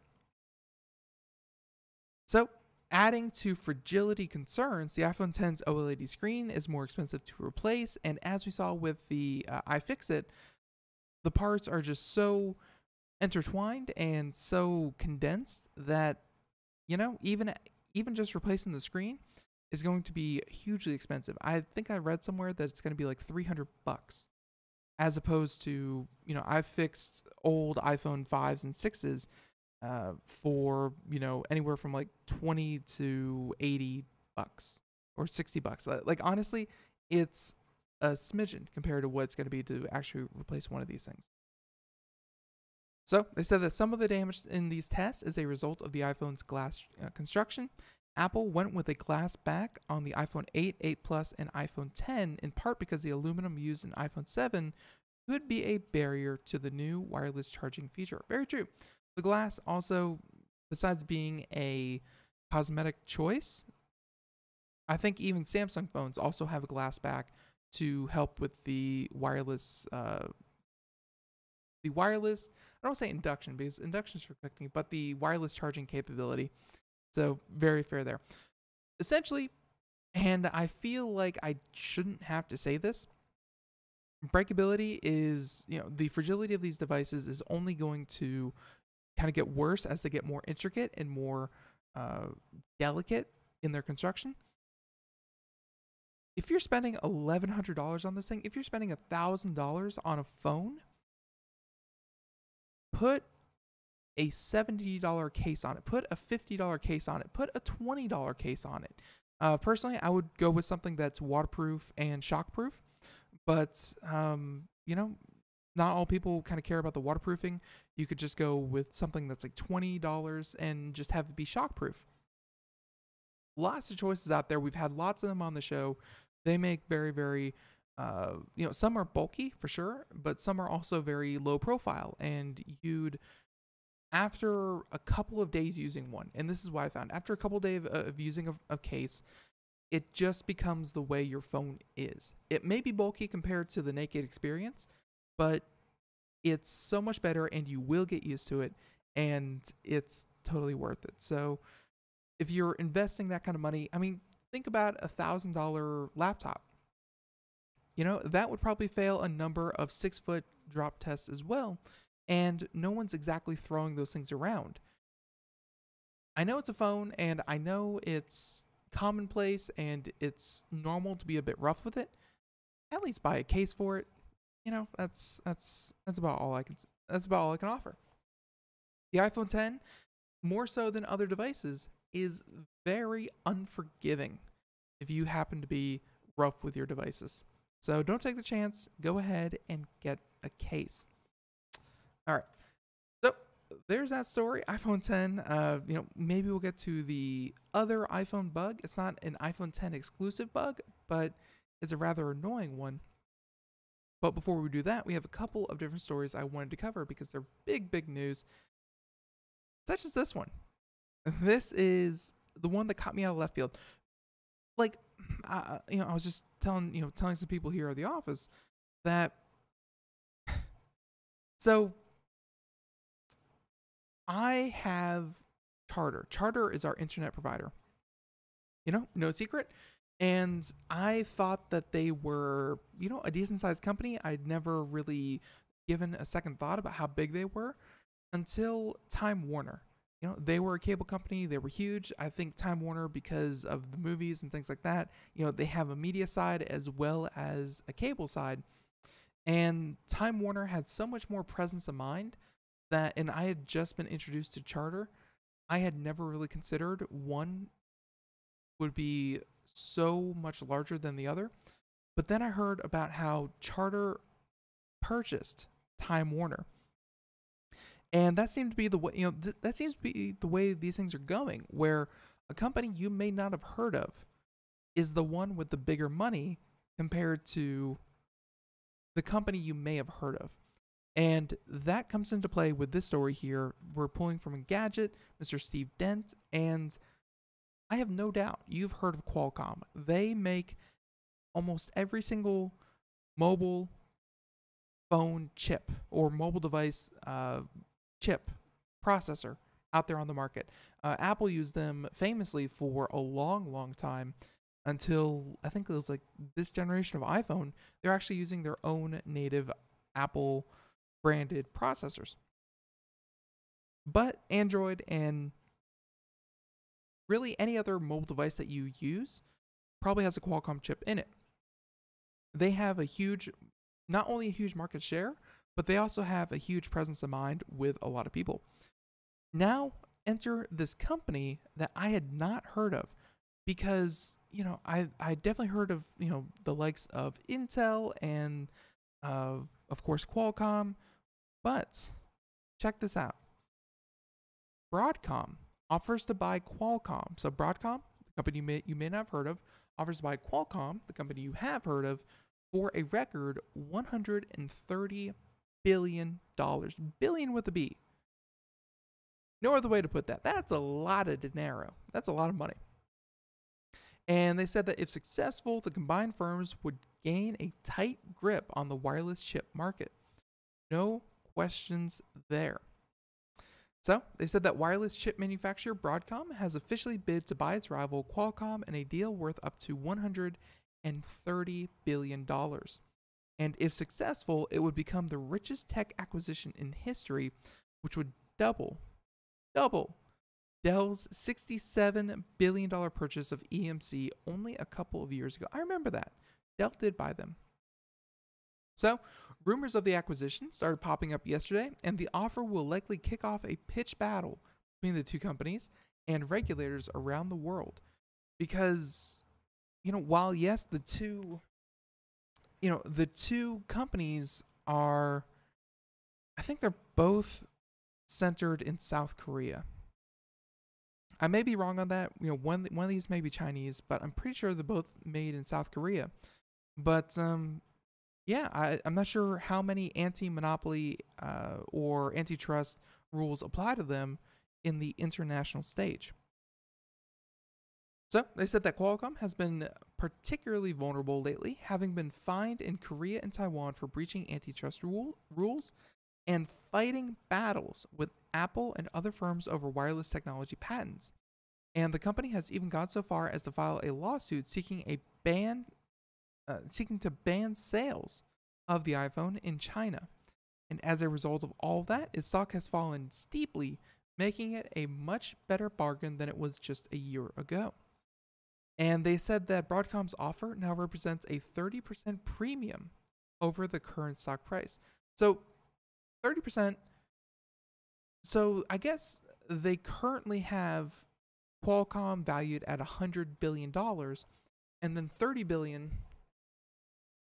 So, adding to fragility concerns, the iPhone X's OLED screen is more expensive to replace, and as we saw with the iFixit, the parts are just so intertwined and so condensed that, even just replacing the screen is going to be hugely expensive. I think I read somewhere that it's going to be like $300, as opposed to, I've fixed old iPhone 5s and 6s for, anywhere from like 20 to $80 or $60. Like, honestly, it's a smidgen compared to what it's going to be to actually replace one of these things. So they said that some of the damage in these tests is a result of the iPhone's glass construction. Apple went with a glass back on the iPhone 8, 8 Plus, and iPhone X, in part because the aluminum used in iPhone 7 could be a barrier to the new wireless charging feature. Very true. The glass also, besides being a cosmetic choice, I think even Samsung phones also have a glass back to help with the wireless, I don't want to say induction because induction is for connecting, but the wireless charging capability. So very fair there. Essentially, and I feel like I shouldn't have to say this, breakability is, the fragility of these devices is only going to kind of get worse as they get more intricate and more delicate in their construction. If you're spending $1,100 on this thing, if you're spending $1,000 on a phone, put a $70 case on it, put a $50 case on it, put a $20 case on it. Personally, I would go with something that's waterproof and shockproof, but you know, not all people kind of care about the waterproofing. You could just go with something that's like $20 and just have it be shockproof. Lots of choices out there. We've had lots of them on the show. They make very, very, you know, some are bulky for sure, but some are also very low profile. And after a couple of days using one, and this is what I found, after a couple of days of using a case, it just becomes the way your phone is. It may be bulky compared to the naked experience, but it's so much better and you will get used to it, and it's totally worth it. So if you're investing that kind of money, I mean, think about a $1,000 laptop. You know, that would probably fail a number of 6-foot drop tests as well, and no one's exactly throwing those things around. I know it's a phone, and I know it's commonplace, and it's normal to be a bit rough with it. At least buy a case for it. You know, that's about all I can offer. The iPhone X, more so than other devices, is very unforgiving if you happen to be rough with your devices. So don't take the chance. Go ahead and get a case. All right. So there's that story. iPhone X. You know, maybe we'll get to the other iPhone bug. It's not an iPhone X exclusive bug, but it's a rather annoying one. But before we do that, we have a couple of different stories I wanted to cover because they're big, big news, such as this one. This is the one that caught me out of left field. Like, you know, I was just telling some people here at the office that, so I have Charter. Charter is our internet provider. You know, no secret. And I thought that they were, you know, a decent sized company. I'd never really given a second thought about how big they were until Time Warner. You know, they were a cable company. They were huge. I think Time Warner, because of the movies and things like that, you know, they have a media side as well as a cable side. And Time Warner had so much more presence of mind that, and I had just been introduced to Charter. I had never really considered one would be so much larger than the other. But then I heard about how Charter purchased Time Warner. And that seemed to be the way, you know, that seems to be the way these things are going, where a company you may not have heard of is the one with the bigger money compared to the company you may have heard of. And that comes into play with this story here. We're pulling from Engadget, Mr. Steve Dent, and I have no doubt you've heard of Qualcomm. They make almost every single mobile phone chip or mobile device chip processor out there on the market. Apple used them famously for a long, long time until I think it was like this generation of iPhone. They're actually using their own native Apple branded processors. But Android and really any other mobile device that you use probably has a Qualcomm chip in it. They have a huge, not only a huge market share, but they also have a huge presence of mind with a lot of people. Now enter this company that I had not heard of because, you know, I definitely heard of, you know, the likes of Intel and of course Qualcomm, but check this out. Broadcom offers to buy Qualcomm. So Broadcom, the company you may not have heard of, offers to buy Qualcomm, the company you have heard of, for a record $130 billion. Billion with a B. No other way to put that. That's a lot of dinero. That's a lot of money. And they said that if successful, the combined firms would gain a tight grip on the wireless chip market. No questions there. So they said that wireless chip manufacturer Broadcom has officially bid to buy its rival Qualcomm in a deal worth up to $130 billion. And if successful, it would become the richest tech acquisition in history, which would double Dell's $67 billion purchase of EMC only a couple of years ago. I remember that. Dell did buy them. So, rumors of the acquisition started popping up yesterday, and the offer will likely kick off a pitch battle between the two companies and regulators around the world. Because, while yes, the two companies are, I think they're both centered in South Korea. I may be wrong on that. One of these may be Chinese, but I'm pretty sure they're both made in South Korea. But yeah, I'm not sure how many anti-monopoly or antitrust rules apply to them in the international stage. So they said that Qualcomm has been particularly vulnerable lately, having been fined in Korea and Taiwan for breaching antitrust rules and fighting battles with Apple and other firms over wireless technology patents. And the company has even gone so far as to file a lawsuit seeking to ban sales of the iPhone in China. And as a result of all of that, its stock has fallen steeply, making it a much better bargain than it was just a year ago. And they said that Broadcom's offer now represents a 30% premium over the current stock price. So 30%. So I guess they currently have Qualcomm valued at $100 billion, and then $30 billion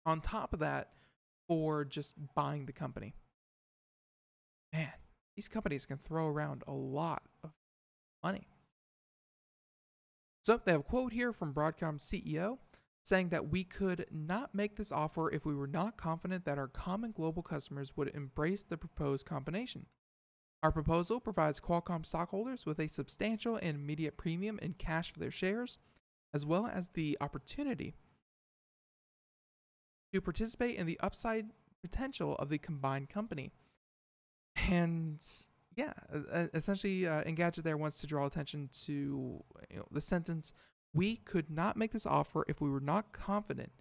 on top of that for just buying the company. Man, these companies can throw around a lot of money. So they have a quote here from Broadcom's CEO saying that we could not make this offer if we were not confident that our common global customers would embrace the proposed combination. Our proposal provides Qualcomm stockholders with a substantial and immediate premium in cash for their shares, as well as the opportunity to participate in the upside potential of the combined company. And yeah, essentially, Engadget there wants to draw attention to the sentence, "We could not make this offer if we were not confident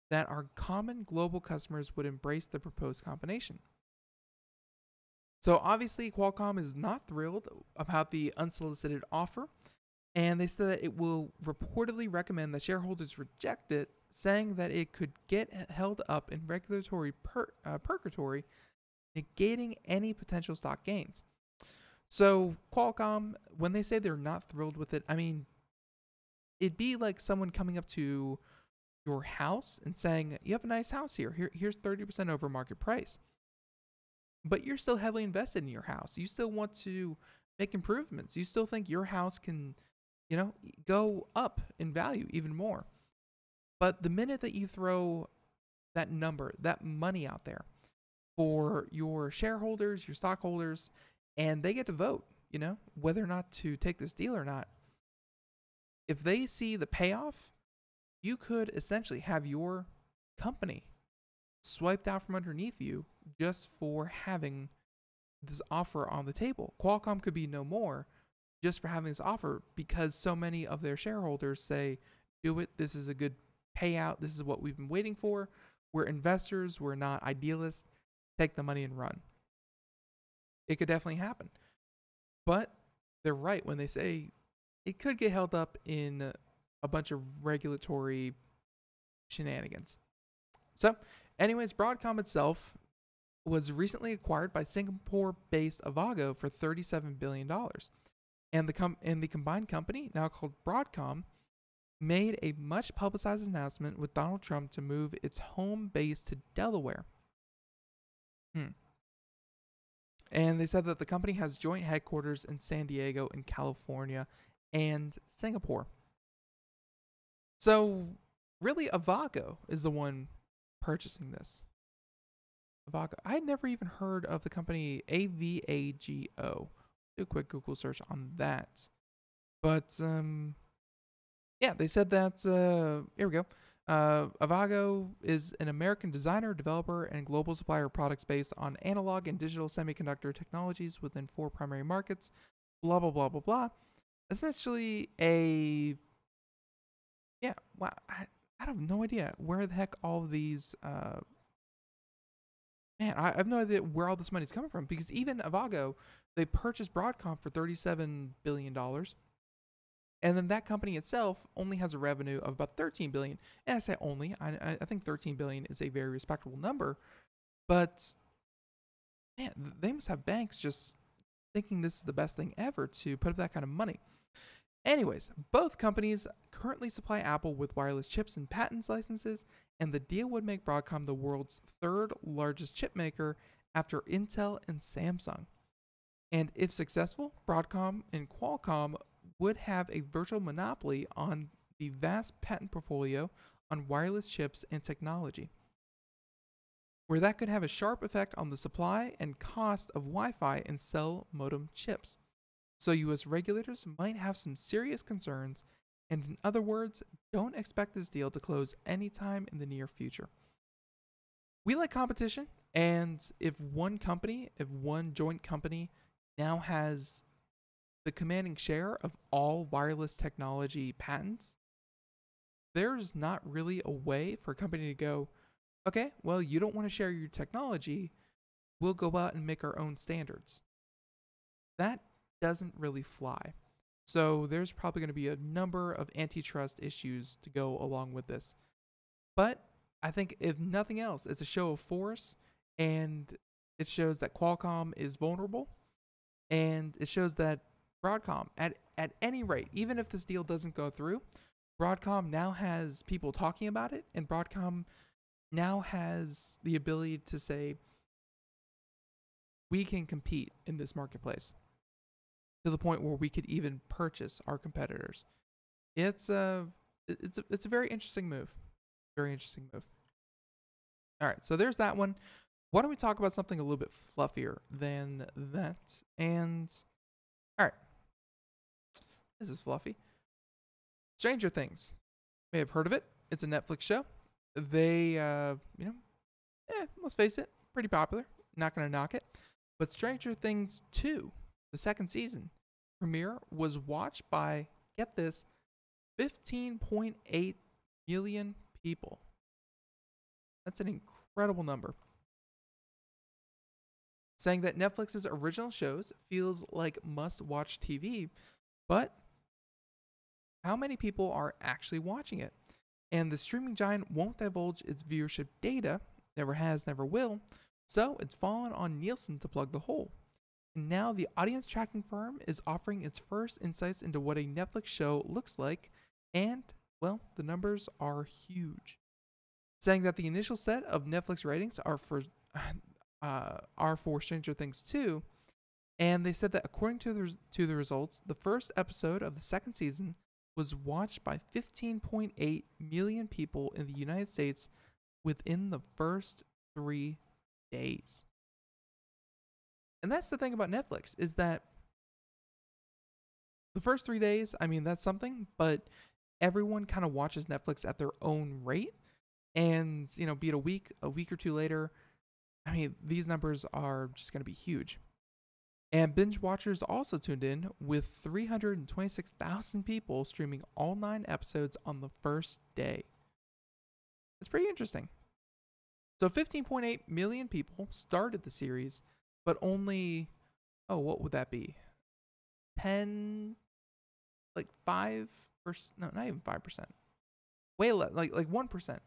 that our common global customers would embrace the proposed combination." So obviously, Qualcomm is not thrilled about the unsolicited offer, and they said that it will reportedly recommend that shareholders reject it, saying that it could get held up in regulatory purgatory, negating any potential stock gains. So Qualcomm, when they say they're not thrilled with it, I mean, it'd be like someone coming up to your house and saying, "You have a nice house here. Here's 30% over market price." But you're still heavily invested in your house. You still want to make improvements. You still think your house can, go up in value even more. But the minute that you throw that number, that money out there for your shareholders, your stockholders, and they get to vote, whether or not to take this deal or not, if they see the payoff, you could essentially have your company swiped out from underneath you just for having this offer on the table. Qualcomm could be no more just for having this offer because so many of their shareholders say, "Do it. This is a good payout. This is what we've been waiting for. We're investors. We're not idealists. Take the money and run." It could definitely happen. But they're right when they say it could get held up in a bunch of regulatory shenanigans. So, anyways, Broadcom itself was recently acquired by Singapore-based Avago for $37 billion. And the combined company, now called Broadcom, made a much publicized announcement with Donald Trump to move its home base to Delaware. And they said that the company has joint headquarters in San Diego, in California, and Singapore. So, really, Avago is the one purchasing this. Avago. I had never even heard of the company AVAGO. Do a quick Google search on that. But, yeah, they said that, here we go. Avago is an American designer, developer, and global supplier of products based on analog and digital semiconductor technologies within 4 primary markets. Blah, blah, blah, blah, blah. Essentially I have no idea where the heck all of these, I have no idea where all this money is coming from, because even Avago, they purchased Broadcom for $37 billion. And then that company itself only has a revenue of about $13 billion. And I say only, I think $13 billion is a very respectable number But man, they must have banks just thinking this is the best thing ever to put up that kind of money. Anyways, both companies currently supply Apple with wireless chips and patents licenses, and the deal would make Broadcom the world's third largest chip maker after Intel and Samsung. And if successful, Broadcom and Qualcomm would have a virtual monopoly on the vast patent portfolio on wireless chips and technology, where that could have a sharp effect on the supply and cost of Wi-Fi and cell modem chips. So US regulators might have some serious concerns, and in other words, don't expect this deal to close anytime in the near future. We like competition, and if one joint company now has the commanding share of all wireless technology patents, there's not really a way for a company to go, okay, well, you don't want to share your technology, we'll go out and make our own standards. That doesn't really fly. So there's probably going to be a number of antitrust issues to go along with this. But I think if nothing else, it's a show of force, and it shows that Qualcomm is vulnerable, and it shows that Broadcom, at any rate, even if this deal doesn't go through, Broadcom now has people talking about it, and Broadcom now has the ability to say, we can compete in this marketplace to the point where we could even purchase our competitors. It's a very interesting move. Very interesting move. All right, so there's that one. Why don't we talk about something a little bit fluffier than that? And all right, this is fluffy. Stranger Things. You may have heard of it. It's a Netflix show. They, let's face it, pretty popular. Not gonna knock it. But Stranger Things 2, the second season premiere, was watched by, get this, 15.8 million people. That's an incredible number. Saying that Netflix's original shows feels like must-watch TV, but how many people are actually watching it? And the streaming giant won't divulge its viewership data, never has, never will, so it's fallen on Nielsen to plug the hole. And now the audience tracking firm is offering its first insights into what a Netflix show looks like, and, well, the numbers are huge. Saying that the initial set of Netflix ratings are for Stranger Things 2, and they said that according to the results, the first episode of the second season was watched by 15.8 million people in the United States within the first 3 days. And that's the thing about Netflix, is that the first 3 days, I mean, that's something, but everyone kind of watches Netflix at their own rate. And, be it a week or two later, I mean, these numbers are just going to be huge. And binge watchers also tuned in, with 326,000 people streaming all 9 episodes on the first day. It's pretty interesting. So 15.8 million people started the series, but only, what would that be? 5%? No, not even 5%. Way less, like 1%.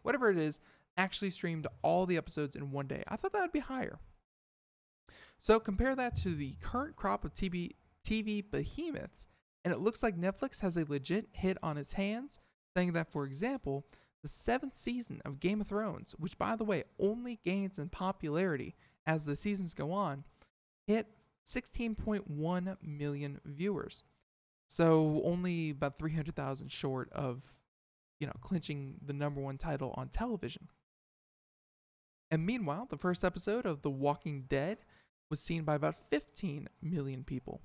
Whatever it is, actually streamed all the episodes in one day. I thought that would be higher. So compare that to the current crop of TV behemoths, and it looks like Netflix has a legit hit on its hands, saying that, for example, the 7th season of Game of Thrones, which, by the way, only gains in popularity as the seasons go on, hit 16.1 million viewers. So only about 300,000 short of, clinching the #1 title on television. And meanwhile, the first episode of The Walking Dead was seen by about 15 million people.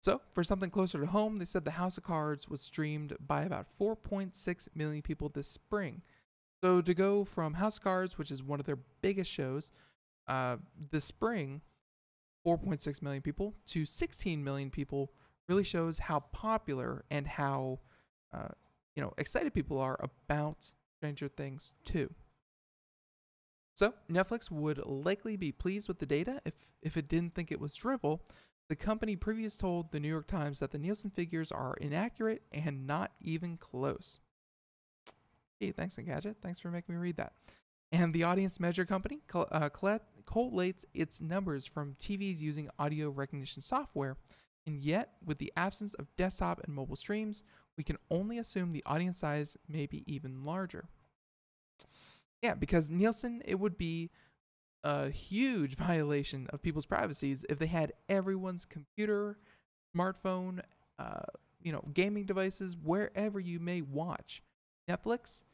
So, for something closer to home, they said the House of Cards was streamed by about 4.6 million people this spring. So, to go from House of Cards, which is one of their biggest shows, this spring, 4.6 million people to 16 million people really shows how popular and how, excited people are about Stranger Things 2. So, Netflix would likely be pleased with the data if it didn't think it was drivel. The company previously told the New York Times that the Nielsen figures are inaccurate and not even close. Hey, thanks, Engadget. Thanks for making me read that. And the audience measure company collates its numbers from TVs using audio recognition software. And yet, with the absence of desktop and mobile streams, we can only assume the audience size may be even larger. Yeah, because Nielsen, it would be a huge violation of people's privacies if they had everyone's computer, smartphone, gaming devices, wherever you may watch Netflix.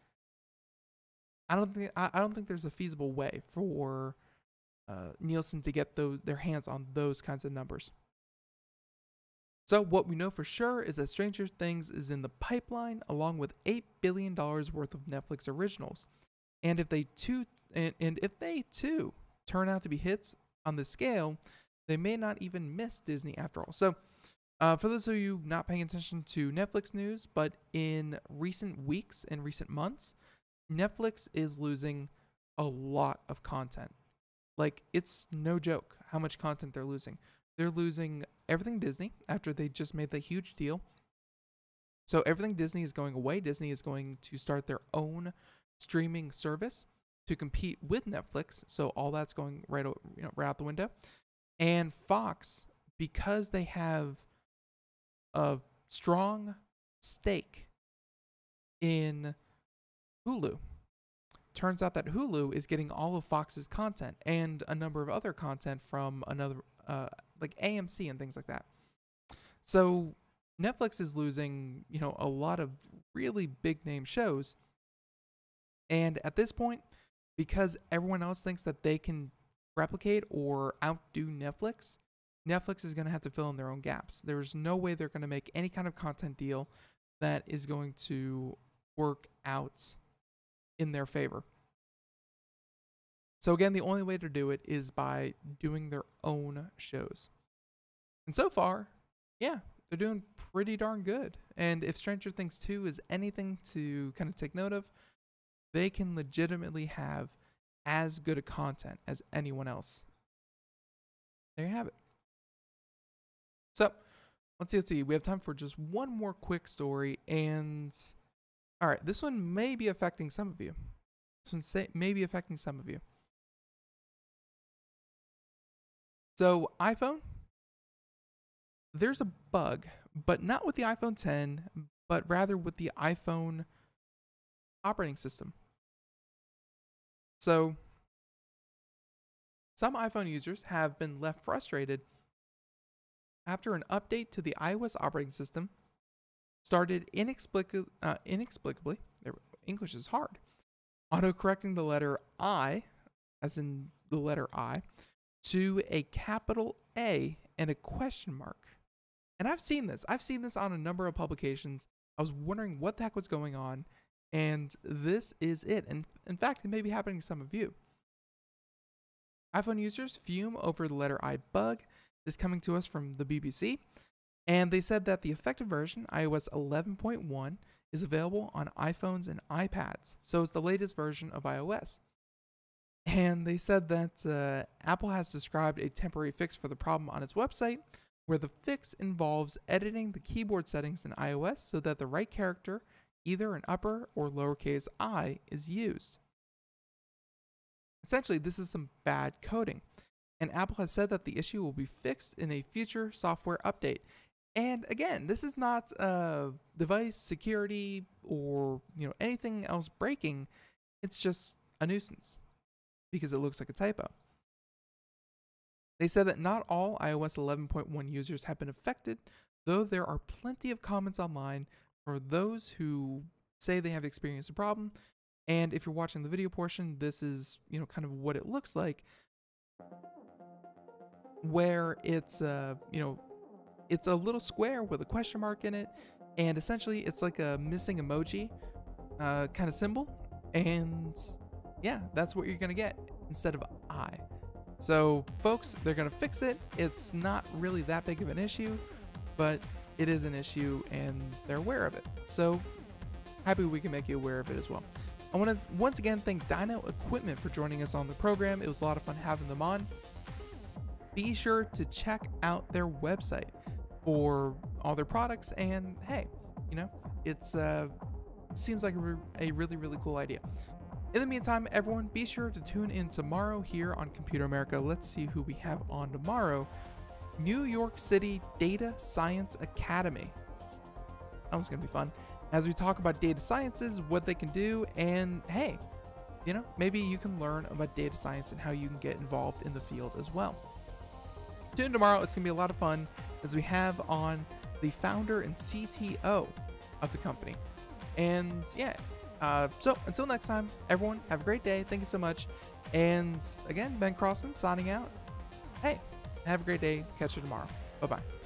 I don't think there's a feasible way for Nielsen to get their hands on those kinds of numbers. So what we know for sure is that Stranger Things is in the pipeline, along with $8 billion worth of Netflix originals. And if they too turn out to be hits on the scale, they may not even miss Disney after all. So for those of you not paying attention to Netflix news, but in recent weeks and recent months, Netflix is losing a lot of content. Like, it's no joke how much content they're losing. They're losing everything Disney after they just made that huge deal. So everything Disney is going away. Disney is going to start their own streaming service to compete with Netflix. So all that's going right out the window. And Fox, because they have a strong stake in Hulu, turns out that Hulu is getting all of Fox's content and a number of other content from another, like AMC and things like that. So Netflix is losing, a lot of really big name shows. And at this point, because everyone else thinks that they can replicate or outdo Netflix, Netflix is going to have to fill in their own gaps. There's no way they're going to make any kind of content deal that is going to work out in their favor. So again, the only way to do it is by doing their own shows. And so far, yeah, they're doing pretty darn good. And if Stranger Things 2 is anything to kind of take note of, they can legitimately have as good a content as anyone else. There you have it. So, let's see. We have time for just one more quick story. And, all right, this one may be affecting some of you. May be affecting some of you. So, iPhone, there's a bug, but not with the iPhone 10, but rather with the iPhone operating system. So, some iPhone users have been left frustrated after an update to the iOS operating system started inexplicably, English is hard, autocorrecting the letter I, as in the letter I, to a capital A and a question mark. And I've seen this on a number of publications. I was wondering what the heck was going on, and this is it. And in fact, it may be happening to some of you. iPhone users fume over the letter I bug. This is coming to us from the BBC, and they said that the effective version, iOS 11.1, is available on iPhones and iPads. So it's the latest version of iOS. And they said that Apple has described a temporary fix for the problem on its website, where the fix involves editing the keyboard settings in iOS so that the right character, either an upper or lowercase I, is used. Essentially, this is some bad coding, and Apple has said that the issue will be fixed in a future software update. And again, this is not device security or anything else breaking. It's just a nuisance because it looks like a typo. They said that not all iOS 11.1 users have been affected, though there are plenty of comments online for those who say they have experienced a problem. And if you're watching the video portion, this is, kind of what it looks like, where it's, it's a little square with a question mark in it, and essentially it's like a missing emoji kind of symbol, and yeah, that's what you're gonna get instead of I. So folks, they're gonna fix it. It's not really that big of an issue, but it is an issue and they're aware of it. So happy we can make you aware of it as well. I want to once again thank Dyno Equipment for joining us on the program. It was a lot of fun having them on. Be sure to check out their website for all their products, and hey, it's Seems like a really, really cool idea. In the meantime, everyone, be sure to tune in tomorrow here on Computer America. Let's see who we have on tomorrow. New York City Data Science Academy. That one's going to be fun. As we talk about data sciences, what they can do, and hey, you know, maybe you can learn about data science and how you can get involved in the field as well. Tune in tomorrow. It's going to be a lot of fun as we have on the founder and CTO of the company. And yeah, so until next time, everyone, have a great day. Thank you so much. And again, Ben Crossman signing out. Hey, have a great day. Catch you tomorrow. Bye-bye.